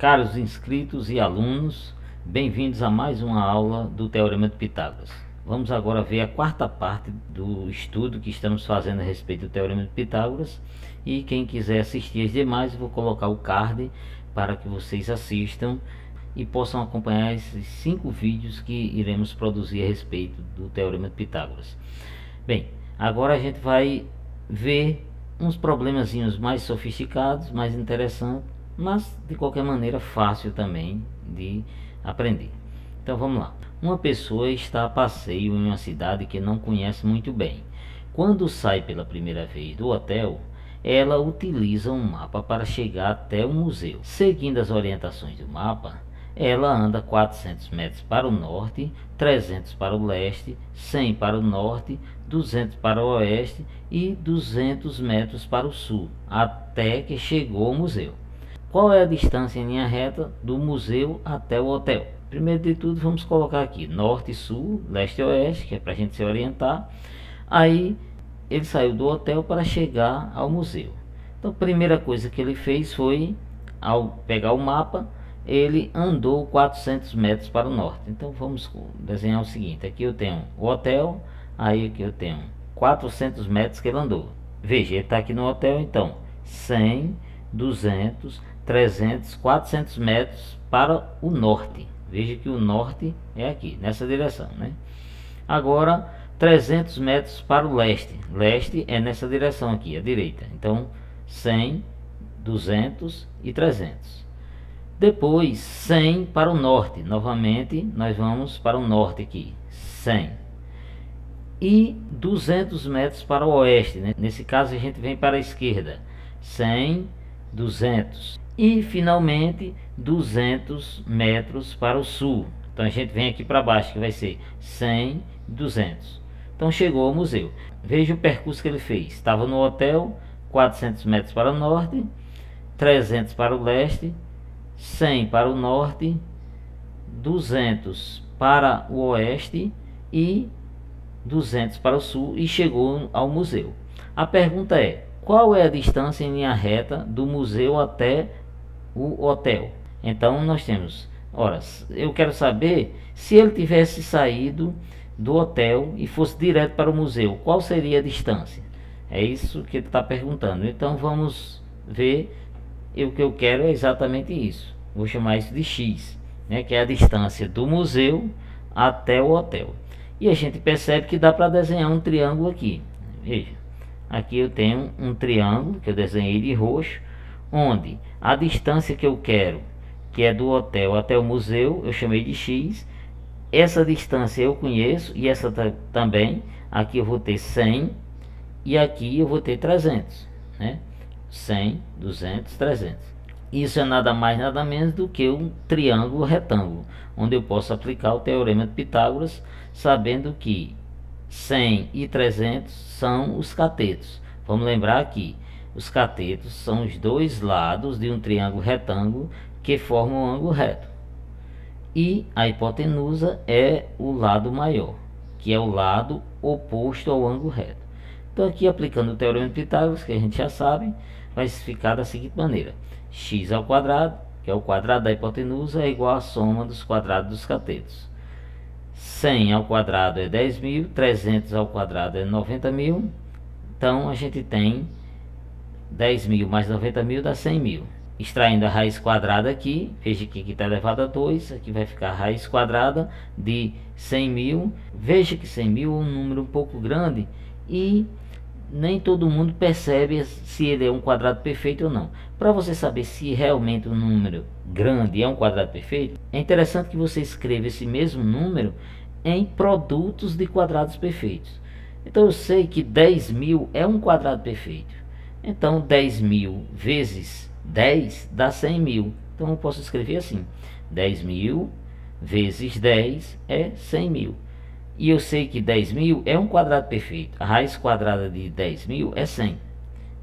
Caros inscritos e alunos, bem-vindos a mais uma aula do Teorema de Pitágoras. Vamos agora ver a quarta parte do estudo que estamos fazendo a respeito do Teorema de Pitágoras. E quem quiser assistir as demais, eu vou colocar o card para que vocês assistam e possam acompanhar esses 5 vídeos que iremos produzir a respeito do Teorema de Pitágoras. Bem, agora a gente vai ver uns problemazinhos mais sofisticados, mais interessantes, mas de qualquer maneira fácil também de aprender. Então vamos lá. Uma pessoa está a passeio em uma cidade que não conhece muito bem. Quando sai pela primeira vez do hotel, ela utiliza um mapa para chegar até o museu. Seguindo as orientações do mapa, ela anda 400 metros para o norte, 300 para o leste, 100 para o norte, 200 para o oeste e 200 metros para o sul, até que chegou ao museu. Qual é a distância em linha reta do museu até o hotel? Primeiro de tudo, vamos colocar aqui norte e sul, leste e oeste, que é para a gente se orientar. Aí ele saiu do hotel para chegar ao museu. Então a primeira coisa que ele fez foi, ao pegar o mapa, ele andou 400 metros para o norte. Então vamos desenhar o seguinte: aqui eu tenho o hotel, aí aqui eu tenho 400 metros que ele andou. Veja, ele está aqui no hotel, então 100, 200, 300, 400 metros para o norte. Veja que o norte é aqui, nessa direção, né? Agora 300 metros para o leste. Leste é nessa direção aqui, à direita. Então 100, 200 e 300. Depois 100 para o norte. Novamente nós vamos para o norte aqui, 100. E 200 metros para o oeste, né? Nesse caso a gente vem para a esquerda, 100, 200. E finalmente 200 metros para o sul. Então a gente vem aqui para baixo, que vai ser 100, 200. Então chegou ao museu. Veja o percurso que ele fez. Estava no hotel, 400 metros para o norte, 300 para o leste, 100 para o norte, 200 para o oeste e 200 para o sul, e chegou ao museu. A pergunta é: qual é a distância em linha reta do museu até o hotel? Então nós temos, ora, eu quero saber se ele tivesse saído do hotel e fosse direto para o museu, qual seria a distância? É isso que ele está perguntando. Então vamos ver. O que eu quero é exatamente isso. Vou chamar isso de x, né, que é a distância do museu até o hotel. E a gente percebe que dá para desenhar um triângulo aqui. Veja, aqui eu tenho um triângulo que eu desenhei de roxo, onde a distância que eu quero, que é do hotel até o museu, eu chamei de x. Essa distância eu conheço, e essa também. Aqui eu vou ter 100 e aqui eu vou ter 300, né? 100, 200, 300. Isso é nada mais nada menos do que um triângulo retângulo, onde eu posso aplicar o Teorema de Pitágoras, sabendo que 100 e 300 são os catetos. Vamos lembrar aqui, os catetos são os dois lados de um triângulo retângulo que formam um ângulo reto. E a hipotenusa é o lado maior, que é o lado oposto ao ângulo reto. Então aqui, aplicando o Teorema de Pitágoras, que a gente já sabe, vai ficar da seguinte maneira: x ao quadrado, que é o quadrado da hipotenusa, é igual à soma dos quadrados dos catetos. 100 ao quadrado é 10.000, 300 ao quadrado é 90.000. Então a gente tem 10.000 mais 90.000 dá 100.000. Extraindo a raiz quadrada aqui, veja que aqui está elevado a 2, aqui vai ficar a raiz quadrada de 100.000. Veja que 100.000 é um número um pouco grande e nem todo mundo percebe se ele é um quadrado perfeito ou não. Para você saber se realmente um número grande é um quadrado perfeito, é interessante que você escreva esse mesmo número em produtos de quadrados perfeitos. Então eu sei que 10.000 é um quadrado perfeito. Então 10.000 vezes 10 dá 100.000. Então eu posso escrever assim: 10.000 vezes 10 é 100.000. E eu sei que 10.000 é um quadrado perfeito. A raiz quadrada de 10.000 é 100.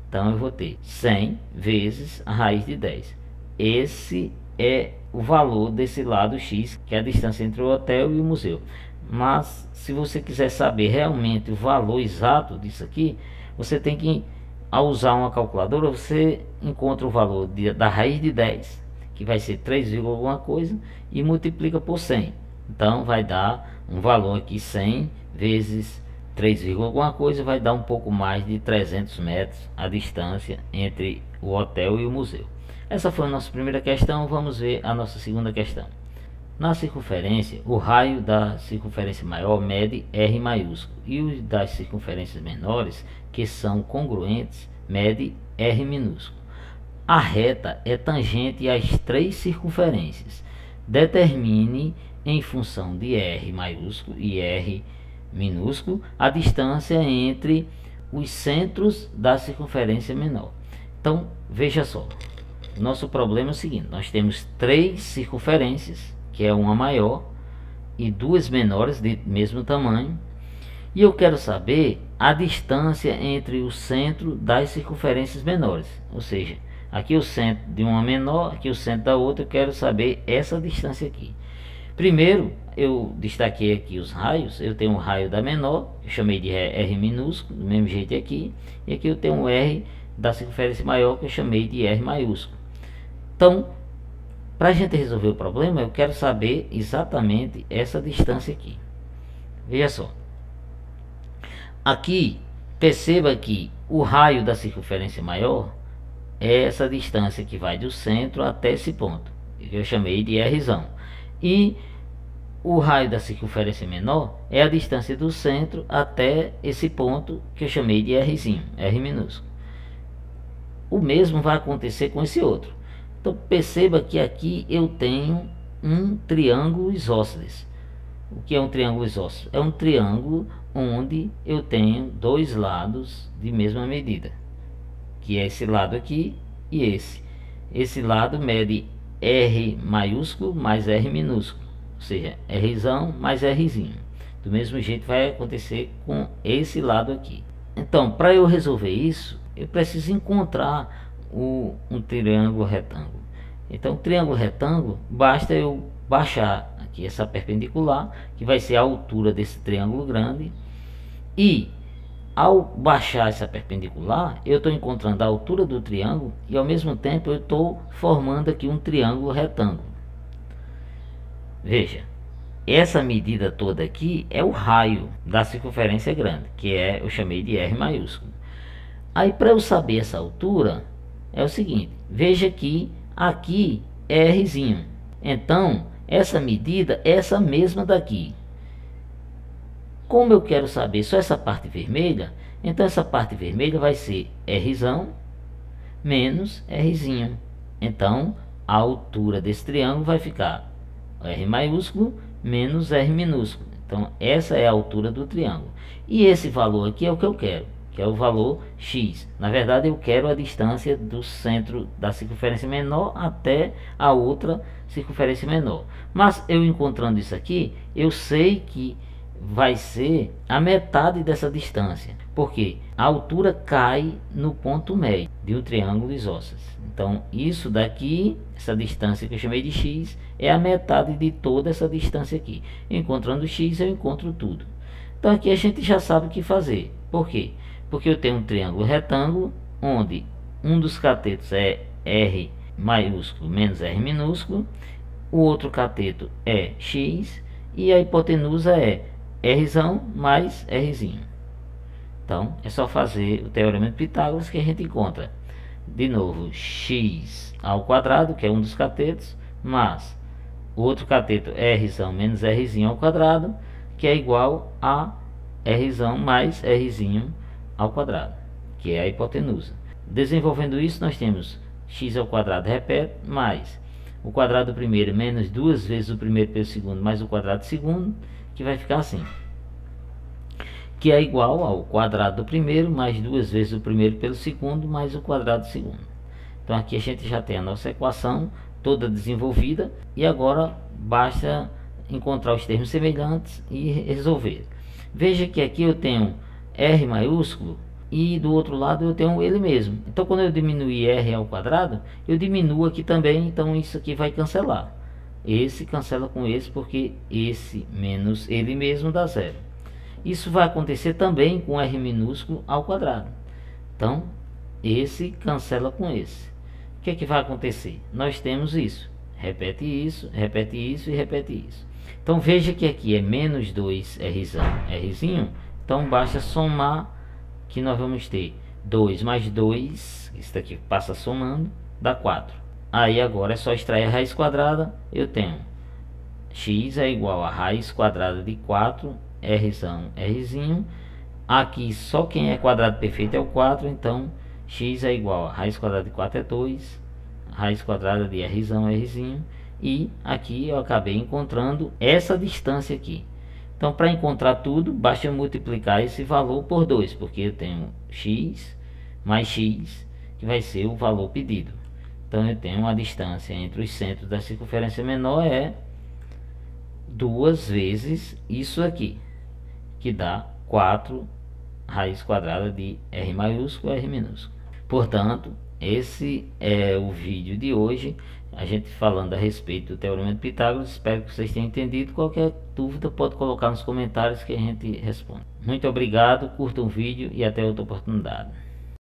Então eu vou ter 100 vezes a raiz de 10. Esse é o valor desse lado x, que é a distância entre o hotel e o museu. Mas se você quiser saber realmente o valor exato disso aqui, você tem que, ao usar uma calculadora, você encontra o valor da raiz de 10, que vai ser 3, alguma coisa, e multiplica por 100. Então vai dar um valor aqui, 100 vezes 3, alguma coisa, vai dar um pouco mais de 300 metros a distância entre o hotel e o museu. Essa foi a nossa primeira questão. Vamos ver a nossa segunda questão. Na circunferência, o raio da circunferência maior mede R maiúsculo e os das circunferências menores, que são congruentes, mede R minúsculo. A reta é tangente às 3 circunferências. Determine, em função de R maiúsculo e R minúsculo, a distância entre os centros da circunferência menor. Então, veja só. Nosso problema é o seguinte: nós temos 3 circunferências, que é uma maior e 2 menores de mesmo tamanho, e eu quero saber a distância entre o centro das circunferências menores. Ou seja, aqui o centro de uma menor, aqui o centro da outra. Eu quero saber essa distância aqui. Primeiro, eu destaquei aqui os raios. Eu tenho um raio da menor, eu chamei de R minúsculo, do mesmo jeito aqui, e aqui eu tenho um R da circunferência maior, que eu chamei de R maiúsculo. Então, para a gente resolver o problema, eu quero saber exatamente essa distância aqui. Veja só. Aqui, perceba que o raio da circunferência maior é essa distância que vai do centro até esse ponto, que eu chamei de Rzão. E o raio da circunferência menor é a distância do centro até esse ponto, que eu chamei de Rzinho, R minúsculo. O mesmo vai acontecer com esse outro. Então perceba que aqui eu tenho um triângulo isósceles. O que é um triângulo isósceles? É um triângulo onde eu tenho 2 lados de mesma medida, que é esse lado aqui e esse. Esse lado mede R maiúsculo mais R minúsculo, ou seja, Rzão mais Rzinho. Do mesmo jeito vai acontecer com esse lado aqui. Então, para eu resolver isso, eu preciso encontrar um triângulo retângulo. Então, triângulo retângulo, basta eu baixar aqui essa perpendicular, que vai ser a altura desse triângulo grande, e ao baixar essa perpendicular, eu estou encontrando a altura do triângulo e ao mesmo tempo eu estou formando aqui um triângulo retângulo. Veja, essa medida toda aqui é o raio da circunferência grande, que eu chamei de R maiúsculo. Aí, para eu saber essa altura, é o seguinte: veja que aqui é Rzinho. Então, essa medida é essa mesma daqui. Como eu quero saber só essa parte vermelha, então essa parte vermelha vai ser Rzão menos Rzinho. Então, a altura desse triângulo vai ficar R maiúsculo menos R minúsculo. Então, essa é a altura do triângulo. E esse valor aqui é o que eu quero, que é o valor X. Na verdade, eu quero a distância do centro da circunferência menor até a outra circunferência menor. Mas eu encontrando isso aqui, eu sei que vai ser a metade dessa distância, porque a altura cai no ponto médio de um triângulo isósceles. Então, isso daqui, essa distância que eu chamei de X, é a metade de toda essa distância aqui. Encontrando X, eu encontro tudo. Então, aqui a gente já sabe o que fazer. Por quê? Porque eu tenho um triângulo retângulo, onde um dos catetos é R maiúsculo menos R minúsculo, o outro cateto é X, e a hipotenusa é Rzão mais Rzinho. Então, é só fazer o teorema de Pitágoras, que a gente encontra, de novo, x ao quadrado, que é um dos catetos, mais o outro cateto Rzão menos Rzinho ao quadrado, que é igual a Rzão mais Rzinho ao quadrado, que é a hipotenusa. Desenvolvendo isso, nós temos x ao quadrado repete, mais o quadrado do primeiro menos 2 vezes o primeiro pelo segundo, mais o quadrado do segundo, que vai ficar assim, que é igual ao quadrado do primeiro mais 2 vezes o primeiro pelo segundo, mais o quadrado do segundo. Então aqui a gente já tem a nossa equação toda desenvolvida, e agora basta encontrar os termos semelhantes e resolver. Veja que aqui eu tenho R maiúsculo e do outro lado eu tenho ele mesmo. Então, quando eu diminuir R ao quadrado, eu diminuo aqui também. Então isso aqui vai cancelar. Esse cancela com esse, porque esse menos ele mesmo dá zero. Isso vai acontecer também com R minúsculo ao quadrado. Então esse cancela com esse. O que é que vai acontecer? Nós temos isso. Repete isso, repete isso e repete isso. Então veja que aqui é menos 2Rzinho. Então basta somar, que nós vamos ter 2 mais 2, isso daqui passa somando, dá 4. Aí agora é só extrair a raiz quadrada. Eu tenho x é igual a raiz quadrada de 4, Rzinho. Aqui só quem é quadrado perfeito é o 4, então x é igual a raiz quadrada de 4 é 2, raiz quadrada de Rzinho. E aqui eu acabei encontrando essa distância aqui. Então para encontrar tudo, basta multiplicar esse valor por 2, porque eu tenho x mais x, que vai ser o valor pedido. Então eu tenho uma distância entre os centros da circunferência menor é 2 vezes isso aqui, que dá 4 raiz quadrada de R maiúsculo R minúsculo. Portanto, esse é o vídeo de hoje, a gente falando a respeito do Teorema de Pitágoras. Espero que vocês tenham entendido. Qualquer dúvida pode colocar nos comentários que a gente responde. Muito obrigado, curtam o vídeo e até outra oportunidade.